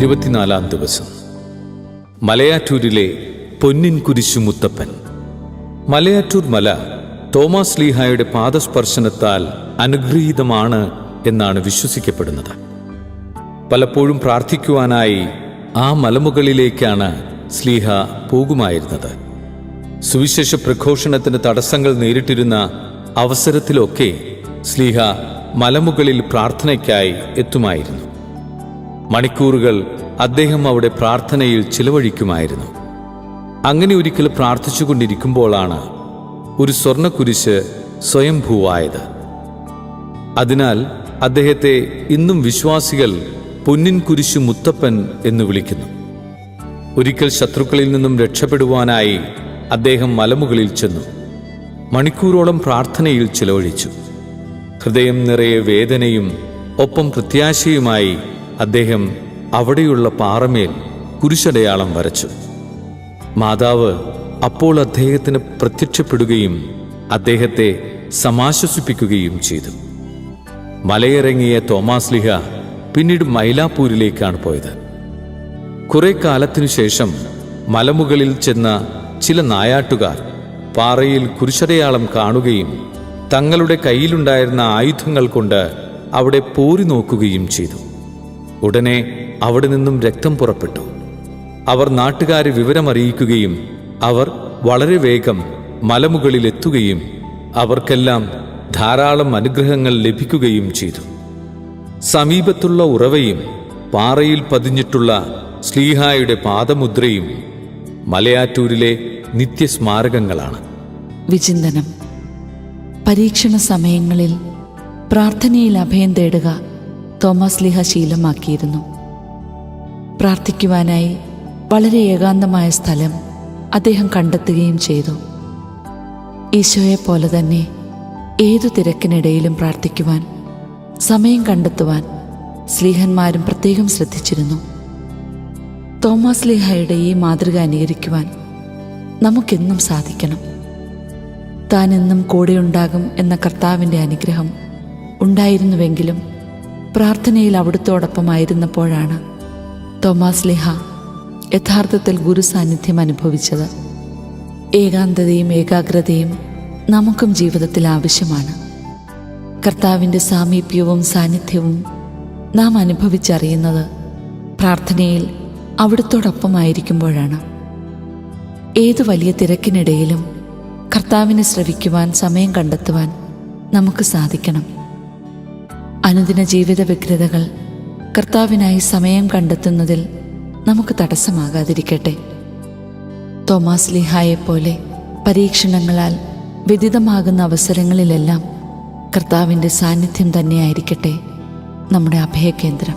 24-ാം ദിവസം. മലയാറ്റൂരിലെ പൊന്നിൻ കുരിശു മുത്തപ്പൻ. മലയാറ്റൂർ മല തോമാസ് ലീഹായുടെ പാദസ്പർശനത്താൽ അനുഗ്രഹീതമാണ് എന്നാണ് വിശ്വസിക്കപ്പെടുന്നത്. പലപ്പോഴും പ്രാർത്ഥിക്കുവാനായി ആ മലമുകളിലേക്കാണ് സ്ലീഹ പോകുമായിരുന്നത്. സുവിശേഷ പ്രഘോഷണത്തിന് തടസ്സങ്ങൾ നേരിട്ടിരുന്ന അവസരത്തിലൊക്കെ സ്ലീഹ മലമുകളിൽ പ്രാർത്ഥനയ്ക്കായി എത്തുമായിരുന്നു. മണിക്കൂറുകൾ അദ്ദേഹം അവിടെ പ്രാർത്ഥനയിൽ ചിലവഴിക്കുമായിരുന്നു. അങ്ങനെ ഒരിക്കൽ പ്രാർത്ഥിച്ചുകൊണ്ടിരിക്കുമ്പോഴാണ് ഒരു സ്വർണ്ണക്കുരിശ് സ്വയംഭൂവായത്. അതിനാൽ അദ്ദേഹത്തെ ഇന്നും വിശ്വാസികൾ പൊന്നിൻ കുരിശു മുത്തപ്പൻ എന്ന് വിളിക്കുന്നു. ഒരിക്കൽ ശത്രുക്കളിൽ നിന്നും രക്ഷപ്പെടുവാനായി അദ്ദേഹം മലമുകളിൽ ചെന്നു. മണിക്കൂറോളം പ്രാർത്ഥനയിൽ ചിലവഴിച്ചു. ഹൃദയം നിറയെ വേദനയും ഒപ്പം പ്രത്യാശയുമായി അദ്ദേഹം അവിടെയുള്ള പാറമേൽ കുരിശടയാളം വരച്ചു. മാതാവ് അപ്പോൾ അദ്ദേഹത്തിന് പ്രത്യക്ഷപ്പെടുകയും അദ്ദേഹത്തെ സമാശ്വസിപ്പിക്കുകയും ചെയ്തു. മലയിറങ്ങിയ തോമാസ് ലീഹ പിന്നീട് മൈലാപ്പൂരിലേക്കാണ് പോയത്. കുറെ കാലത്തിനു ശേഷം മലമുകളിൽ ചെന്ന ചില നായാട്ടുകാർ പാറയിൽ കുരിശടയാളം കാണുകയും തങ്ങളുടെ കയ്യിലുണ്ടായിരുന്ന ആയുധങ്ങൾ കൊണ്ട് അവിടെ പോരി നോക്കുകയും ചെയ്തു. ഉടനെ അവിടെ നിന്നും രക്തം പുറപ്പെട്ടു. അവർ നാട്ടുകാരെ വിവരമറിയിക്കുകയും അവർ വളരെ വേഗം മലമുകളിലെത്തുകയും അവർക്കെല്ലാം ധാരാളം അനുഗ്രഹങ്ങൾ ലഭിക്കുകയും ചെയ്തു. സമീപത്തുള്ള ഉറവയും പാറയിൽ പതിഞ്ഞിട്ടുള്ള സ്ലീഹായുടെ പാദമുദ്രയും മലയാറ്റൂരിലെ നിത്യസ്മാരകങ്ങളാണ്. വിചിന്തനം. പരീക്ഷണ സമയങ്ങളിൽ പ്രാർത്ഥനയിൽ അഭയം തേടുക തോമാസ് ലീഹ ശീലമാക്കിയിരുന്നു. പ്രാർത്ഥിക്കുവാനായി വളരെ ഏകാന്തമായ സ്ഥലം അദ്ദേഹം കണ്ടെത്തുകയും ചെയ്തു. ഈശോയെപ്പോലെ തന്നെ ഏതു തിരക്കിനിടയിലും പ്രാർത്ഥിക്കുവാൻ സമയം കണ്ടെത്തുവാൻ സ്ലീഹന്മാരും പ്രത്യേകം ശ്രദ്ധിച്ചിരുന്നു. തോമാസ് ലീഹയുടെ ഈ മാതൃക അനുകരിക്കുവാൻ നമുക്കെന്നും സാധിക്കണം. താൻ എന്നും കൂടെയുണ്ടാകും എന്ന കർത്താവിൻ്റെ അനുഗ്രഹം ഉണ്ടായിരുന്നുവെങ്കിലും പ്രാർത്ഥനയിൽ അവിടുത്തോടൊപ്പമായിരുന്നപ്പോഴാണ് തോമാസ് ലീഹ യഥാർത്ഥത്തിൽ ഗുരുസാന്നിധ്യം അനുഭവിച്ചത്. ഏകാന്തതയും ഏകാഗ്രതയും നമുക്കും ജീവിതത്തിൽ ആവശ്യമാണ്. കർത്താവിൻ്റെ സാമീപ്യവും സാന്നിധ്യവും നാം അനുഭവിച്ചറിയുന്നത് പ്രാർത്ഥനയിൽ അവിടുത്തോടൊപ്പമായിരിക്കുമ്പോഴാണ്. ഏതു വലിയ തിരക്കിനിടയിലും കർത്താവിനെ ശ്രവിക്കുവാൻ സമയം കണ്ടെത്തുവാൻ നമുക്ക് സാധിക്കണം. അനുദിന ജീവിത വ്യഗ്രതകൾ കർത്താവിനായി സമയം കണ്ടെത്തുന്നതിൽ നമുക്ക് തടസ്സമാകാതിരിക്കട്ടെ. തോമാസ് ലീഹായെപ്പോലെ പരീക്ഷണങ്ങളാൽ വ്യതിതമാകുന്ന അവസരങ്ങളിലെല്ലാം കർത്താവിൻ്റെ സാന്നിധ്യം തന്നെയായിരിക്കട്ടെ നമ്മുടെ അഭയകേന്ദ്രം.